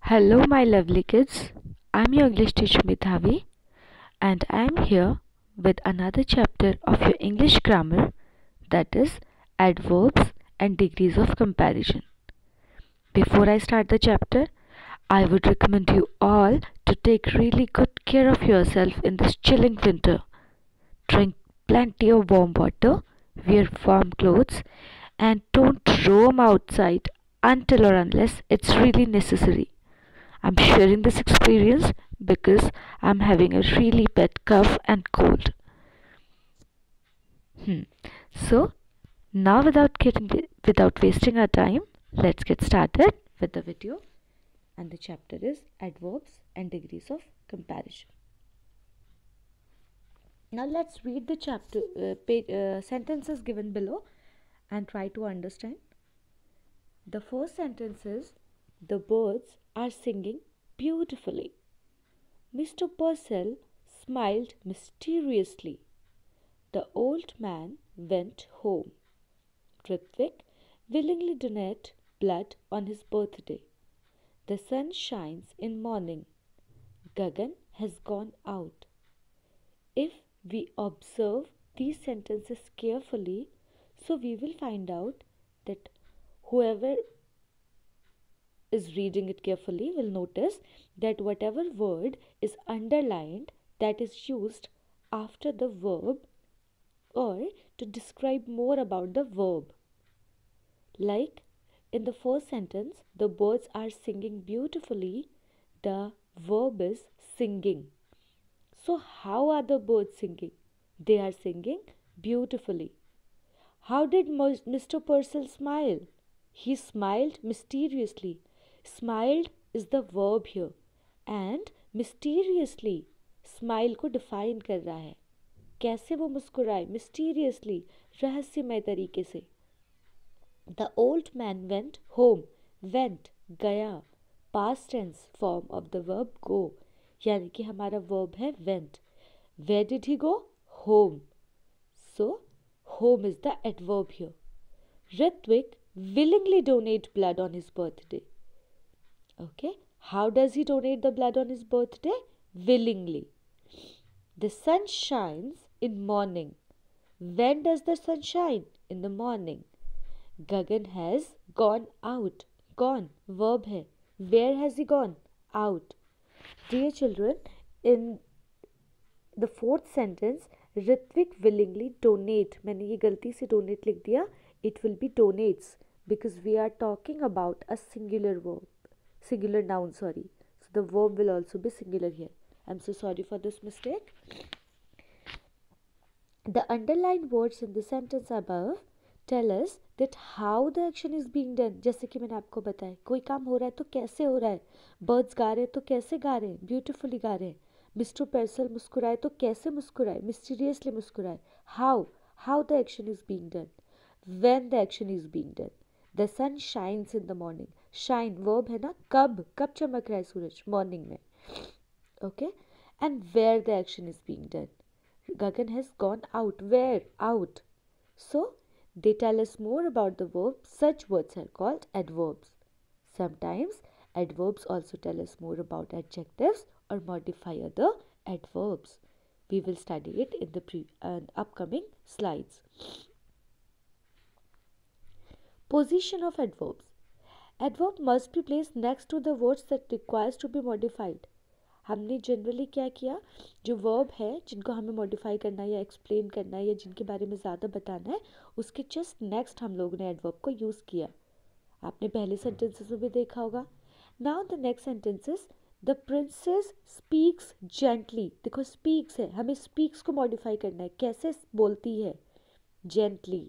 Hello, my lovely kids. I'm your English teacher Midhavi, and I'm here with another chapter of your English grammar, that is, adverbs and degrees of comparison. Before I start the chapter, I would recommend you all to take really good care of yourself in this chilling winter. Drink plenty of warm water, wear warm clothes, and don't roam outside until or unless it's really necessary. I'm sharing this experience because I'm having a really bad cough and cold. Hmm. So now without wasting our time, let's get started with the video. And the chapter is adverbs and degrees of comparison. Now let's read the sentences given below and try to understand. The first sentence is, the birds are singing beautifully. Mr. Purcell smiled mysteriously. The old man went home. Ritwik willingly donated blood on his birthday. The sun shines in morning. Gagan has gone out. If we observe these sentences carefully, so we will find out that whoever is reading it carefully will notice that whatever word is underlined, that is used after the verb or to describe more about the verb. Like in the first sentence, the birds are singing beautifully, the verb is singing. So how are the birds singing? They are singing beautifully. How did Mr. Purcell smile? He smiled mysteriously. Smiled is the verb here. And mysteriously, smile को define कर रहा है. कैसे वो मुस्कुराए? Mysteriously, रहस्यमय तरीके से. The old man went home. Went, गया. Past tense form of the verb go. यानी कि हमारा verb है went. Where did he go? Home. So, home is the adverb here. Ritwik willingly donate blood on his birthday. Okay. How does he donate the blood on his birthday? Willingly. The sun shines in morning. When does the sun shine? In the morning. Gagan has gone out. Gone. Verb hai. Where has he gone? Out. Dear children, in the fourth sentence, Ritwik willingly donate. मैंने ये गलती से donate लिख दिया. It will be donates because we are talking about a singular verb. Singular noun, sorry. So the verb will also be singular here. I'm so sorry for this mistake. The underlined words in the sentence above tell us that how the action is being done. जैसे कि मैंने आपको बताया, कोई काम हो रहा है तो कैसे हो रहा है. Birds गा रहे हैं तो कैसे गा रहे हैं? Beautifully गा रहे हैं. Mr. Purcell मुस्कुराए तो कैसे मुस्कुराए? Mysteriously मुस्कुराए. How the action is being done. When the action is being done. The sun shines in the morning. Shine verb है ना. कब चमक रहा है सूरज? Morning में. Okay. And where the action is being done. Gagan has gone out. Where? Out. So, they tell us more about the verb. Such words are called adverbs. Sometimes, adverbs also tell us more about adjectives or modify other adverbs. We will study it in the upcoming slides. Position of adverbs. Adverb must be placed next to the words that requires to be modified. हमने generally क्या किया, जो verb है जिनको हमें modify करना है या एक्सप्लेन करना है या जिनके बारे में ज़्यादा बताना है, उसके जस्ट नेक्स्ट हम लोगों ने एडवर्ब को यूज़ किया. आपने पहले सेंटेंसेस में भी देखा होगा. Now the next sentences, the princess speaks gently. देखो स्पीक्स है, हमें स्पीक्स को मॉडिफाई करना है. कैसे बोलती है? जेंटली.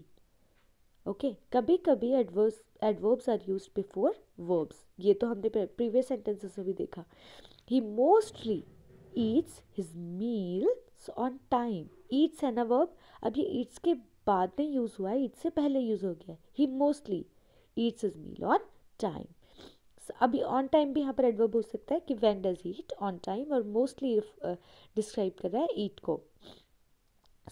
ओके. कभी कभी adverbs are used before verbs. ये तो हमने प्रीवियस सेंटेंसेस में भी देखा. He mostly eats his meals on time. Eats है ना verb. अब ये eats के बाद में यूज़ हुआ है, eats से पहले यूज़ हो गया है. He mostly eats his meal on time. So, अभी on time भी यहाँ पर adverb हो सकता है कि when does he eat on time, और mostly describe कर रहा है eat को.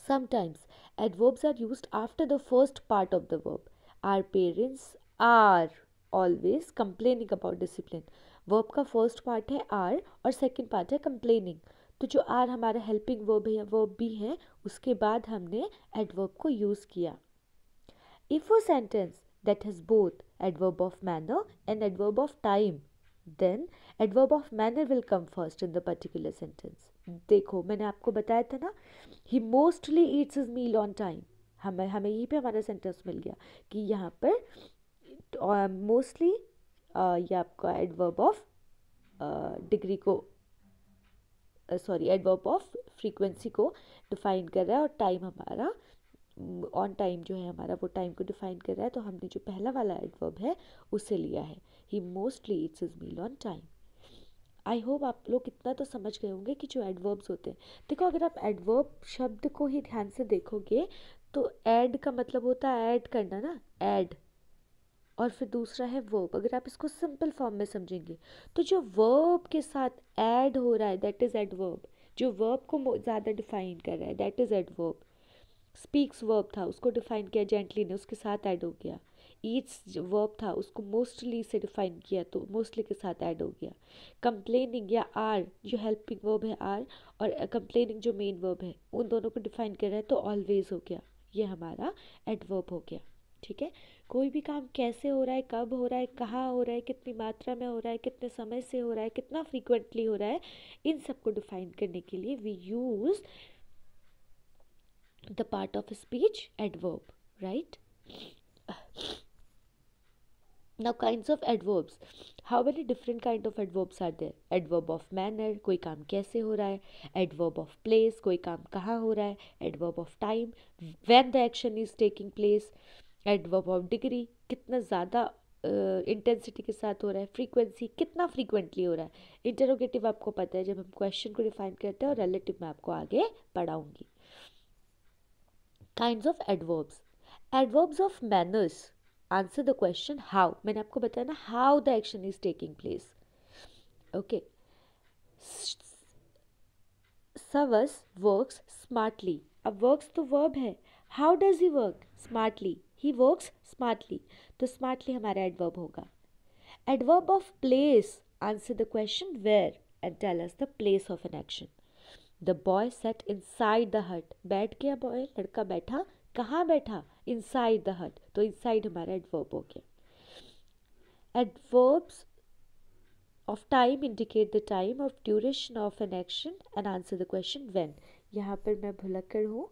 Sometimes adverbs are used after the first part of the verb. Our parents are. Always complaining about discipline. Verb का फर्स्ट पार्ट है आर और second part है complaining. तो जो आर हमारा हेल्पिंग वर्ब भी है, उसके बाद हमने एडवर्ब को यूज़ किया। If a sentence that has both adverb of manner and adverb of time, then adverb of manner will come first in the particular sentence. देखो मैंने आपको बताया था ना, he mostly eats his meal on time. हमें हमें यहीं पे हमारा सेंटेंस मिल गया कि यहाँ पर मोस्टली ये आपका एडवर्ब ऑफ डिग्री को सॉरी एडवर्ब ऑफ फ्रीक्वेंसी को डिफाइन कर रहा है, और टाइम हमारा ऑन टाइम जो है हमारा वो टाइम को डिफाइन कर रहा है। तो हमने जो पहला वाला एडवर्ब है उसे लिया है, he mostly eats his meal on time. I hope आप लोग इतना तो समझ गए होंगे कि जो एडवर्ब्स होते हैं, देखो अगर आप एडवर्ब शब्द को ही ध्यान से देखोगे तो ऐड का मतलब होता है ऐड करना ना, ऐड, और फिर दूसरा है वर्ब। अगर आप इसको सिंपल फॉर्म में समझेंगे तो जो वर्ब के साथ ऐड हो रहा है दैट इज़ एडवर्ब। जो वर्ब को ज़्यादा डिफाइन कर रहा है that is adverb. Speaks verb था, उसको डिफाइन किया जेंटली ने, उसके साथ ऐड हो गया। ईट्स वर्ब था, उसको मोस्टली से डिफाइन किया तो मोस्टली के साथ ऐड हो गया। कंप्लेनिंग या आर, जो हेल्पिंग वर्ब है आर, और कंप्लेनिंग जो मेन वर्ब है, उन दोनों को डिफाइन कर रहा है तो ऑलवेज हो गया, ये हमारा एडवर्ब हो गया। ठीक है, कोई भी काम कैसे हो रहा है, कब हो रहा है, कहाँ हो रहा है, कितनी मात्रा में हो रहा है, कितने समय से हो रहा है, कितना फ्रीक्वेंटली हो रहा है, इन सब को डिफाइन करने के लिए we use the part of speech adverb, right? Now kinds of adverbs, how many different kind of adverbs are there? Adverb of manner, कोई काम कैसे हो रहा है, adverb of place, कोई काम कहाँ हो रहा है, adverb of time, when the action is taking place, adverb of degree, कितना ज़्यादा इंटेंसिटी के साथ हो रहा है, फ्रीक्वेंसी कितना फ्रीक्वेंटली हो रहा है। इंटरोगेटिव आपको पता है जब हम क्वेश्चन को डिफाइन करते हैं, और रिलेटिव मैं आपको आगे पढ़ाऊंगी। Kinds of adverbs. Adverbs of manners answer the question how. मैंने आपको बताया ना how the action is taking place. Okay. Savas works smartly. अब works तो verb है. How does he work? Smartly. He works smartly. तो smartly हमारा adverb होगा. Adverb of place answer the question where and tell us the place of an action. The boy sat inside the hut. बैठ गया boy, लड़का बैठा, कहाँ बैठा? Inside the hut. तो inside हमारा adverb हो गया. Adverbs of time indicate the time of duration of an action and answer the question when. यहाँ पर मैं भुलक्कड़ हूँ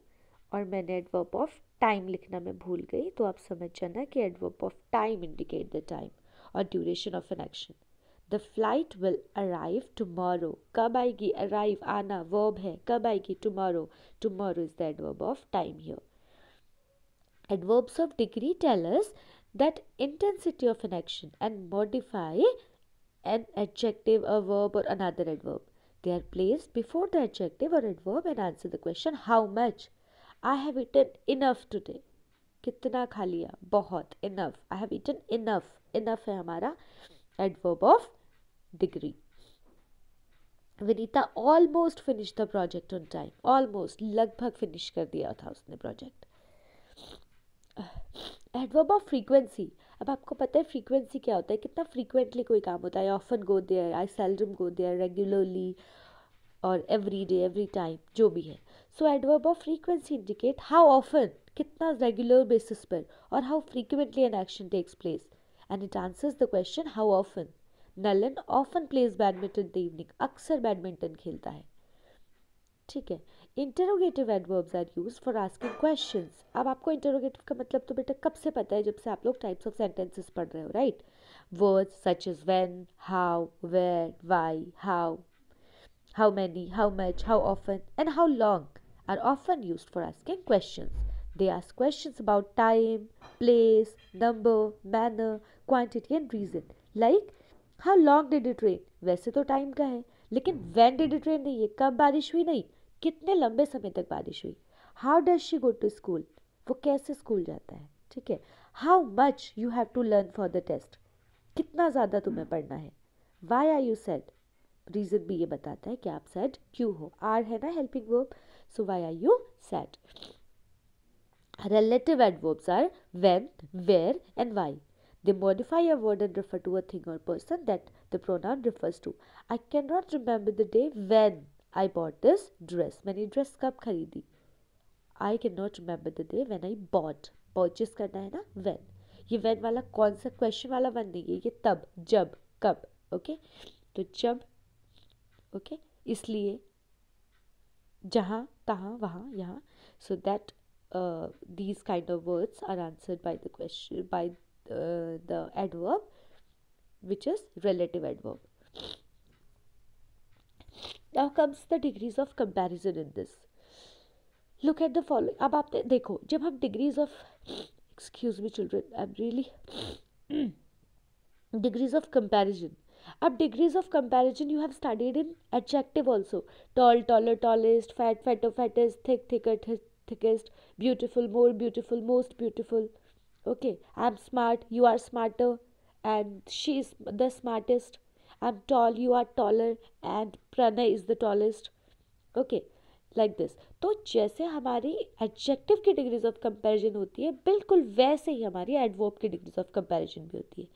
और मैंने adverb of time लिखना मैं भूल गई, तो आप समझ जाना कि adverb of time indicate the time और duration of an action. The flight will arrive tomorrow. कब आएगी? Arrive, आना, verb है. कब आएगी? Tomorrow. Tomorrow is the adverb of time here. Adverbs of degree tell us that intensity of an action and modify an adjective, a verb or another adverb. They are placed before the adjective or adverb and answer the question how much. I have eaten enough today. कितना खा लिया? बहुत. Enough. I have eaten enough. Enough है हमारा adverb of degree. Vinita almost finish the project on time. Almost, लगभग finish कर दिया था उसने प्रोजेक्ट. Adverb of frequency. अब आपको पता है फ्रीक्वेंसी क्या होता है, कितना फ्रीक्वेंटली कोई काम होता है. Often go there, I seldom go there, regularly और एवरी डे, एवरी टाइम, जो भी है. So adverb of frequency indicate how often, कितना रेगुलर बेसिस पर, और how frequently an action takes place, and it answers the question how often. Nalan often plays badminton the evening, अक्सर badminton खेलता है. ठीक है. Interrogative adverbs are use for asking questions. अब आपको इंटरोगेटिव का मतलब तो बेटा कब से पता है? जब से आप लोग टाइप्स ऑफ सेंटेंसेस पढ़ रहे हो, right? Words such as when, how, where, why, how many, how much, how often and how long are often used for asking questions. They ask questions about time, place, number, manner, quantity and reason. Like how long did it rain? वैसे तो time का है, लेकिन when did it rain नहीं है, कब बारिश हुई नहीं, कितने लंबे समय तक बारिश हुई. How does she go to school? वो कैसे स्कूल जाता है. ठीक है. How much you have to learn for the test? कितना ज़्यादा तुम्हें पढ़ना है. Why are you sad? Reason भी ये बताता है कि आप सैड क्यों हो. आर है ना helping verb, so why are you sad. Relative adverbs are when, where and why. They modify a word and refer to a thing or person that the pronoun refers to. I cannot remember the day when I bought this dress. मैंने dress कब खरीदी? I cannot remember the day when I bought. Purchase करना है ना when. ये when वाला कौन सा क्वेश्चन वाला when नहीं है, ये तब, जब, कब. ओके, तो जब, ओके, इसलिए, जहाँ, तहाँ, वहाँ, यहाँ. So that these kind of words are answered by the question, by the adverb, which is relative adverb. Now comes the degrees of comparison in this. Look at the following. अब आप देखो, जब हम degrees of, excuse me children, I'm really degrees of comparison. अब degrees of comparison you have studied in adjective also. Tall, taller, tallest, fat, fatter, fattest, thick, thicker, thickest, beautiful, more beautiful, most beautiful. Okay, I'm smart, you are smarter, and she is the smartest. I'm tall, you are taller, and Pranay is the tallest. Okay, like this. तो जैसे हमारी adjective की degrees of comparison होती है, बिल्कुल वैसे ही हमारी adverb की डिग्रीज ऑफ कंपैरिजन भी होती है.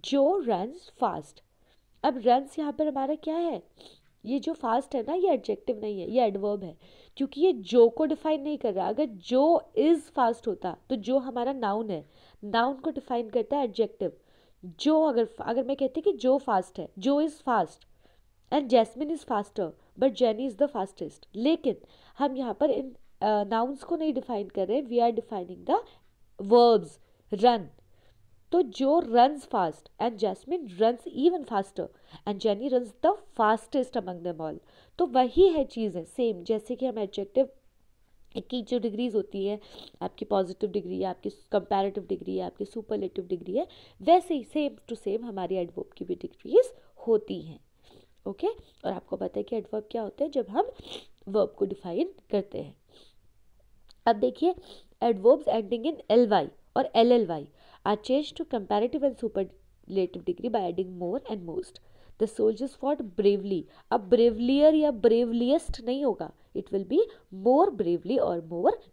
जो रन्स फास्ट. अब रन्स यहाँ पर हमारा क्या है? ये जो फास्ट है ना, ये एडजेक्टिव नहीं है, ये एडवर्ब है, क्योंकि ये जो को डिफाइन नहीं कर रहा. अगर जो इज़ फास्ट होता तो जो हमारा नाउन है, नाउन को डिफाइन करता है एडजेक्टिव. जो अगर मैं कहती कि जो फास्ट है, Joe is fast and Jasmine is faster but Jenny is the fastest, लेकिन हम यहाँ पर इन नाउन्स को नहीं डिफाइन कर रहे, we are defining the verbs. Run, तो Joe runs fast and Jasmine runs even faster and Jenny runs the fastest among them all. तो वही है चीज़ें सेम, जैसे कि हम एडजेक्टिव की जो डिग्रीज होती है, आपकी पॉजिटिव डिग्री है, आपकी कंपैरेटिव डिग्री है, आपकी सुपरलेटिव डिग्री है, वैसे ही सेम टू सेम हमारी एडवर्ब की भी डिग्रीज होती हैं. ओके, और आपको पता है कि एडवर्ब क्या होता है जब हम वर्ब को डिफाइन करते हैं. अब देखिए, एडवर्ब्स एंडिंग इन ly और lly are change to comparative and superlative degree by adding more and most. The soldiers fought bravely. अब ब्रेवलियर या ब्रेवलिएस्ट नहीं होगा, it will be more bravely और most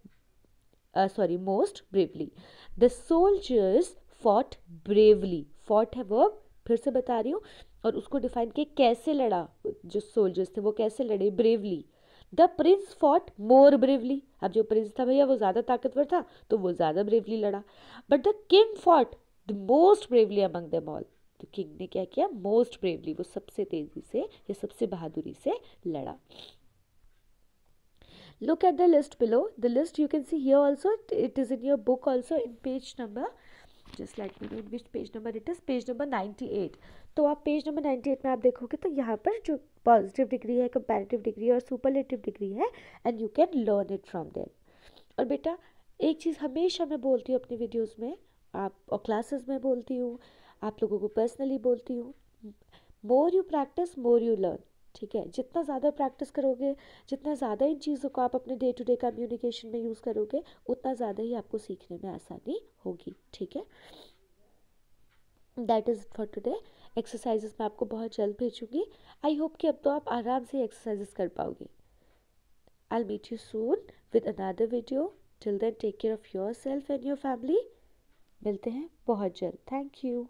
bravely. The soldiers fought bravely. Fought है verb, फिर से बता रही हूँ, और उसको डिफाइन किया कैसे लड़ा, जो सोल्जर्स थे वो कैसे लड़े, bravely. The Prince fought more bravely. अब जो प्रिंस था भैया वो ज़्यादा ताकतवर था तो वो ज़्यादा ब्रेवली लड़ा. But the king fought the most bravely among them all. तो किंग ने क्या किया, मोस्ट ब्रेवली, वो सबसे तेजी से या सबसे बहादुरी से लड़ा. Look at the list below. The list you can see here also. It is in your book also in page number. Just let me know in which page number it is. Page number 98. तो आप page number 98 में आप देखोगे तो यहाँ पर जो positive degree है, कंपैरेटिव डिग्री और सुपरलेटिव डिग्री है, and you can learn it from there. और बेटा एक चीज़ हमेशा मैं बोलती हूँ अपनी वीडियोस में, आप और क्लासेस में बोलती हूँ, आप लोगों को पर्सनली बोलती हूँ, more you practice more you learn. ठीक है, जितना ज़्यादा प्रैक्टिस करोगे, जितना ज़्यादा इन चीज़ों को आप अपने डे टू डे कम्युनिकेशन में यूज़ करोगे, उतना ज़्यादा ही आपको सीखने में आसानी होगी. ठीक है, that is for today. Exercises मैं आपको बहुत जल्द भेजूँगी. आई होप कि अब तो आप आराम से एक्सरसाइजेस कर पाओगे. I will meet you soon with another video. Till then take care of yourself and your family. मिलते हैं बहुत जल्द. Thank you.